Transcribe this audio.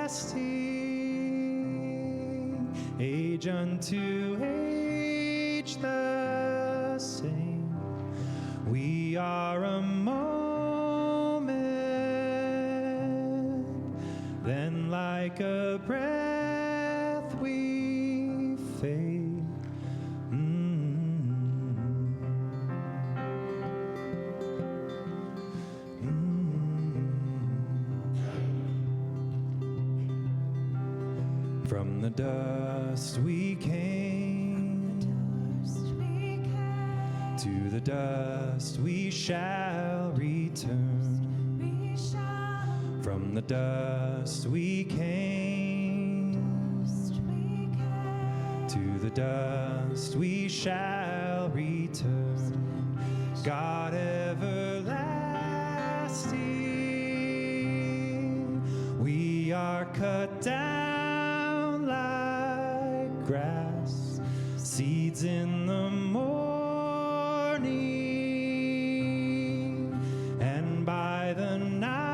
everlasting, age unto age the same. We are a moment, then like a breath we fade. From the dust we came, to the dust we shall return. From the dust we came, to the dust we shall return. God everlasting, we are cut down like grass, seeds in the morning, and by the night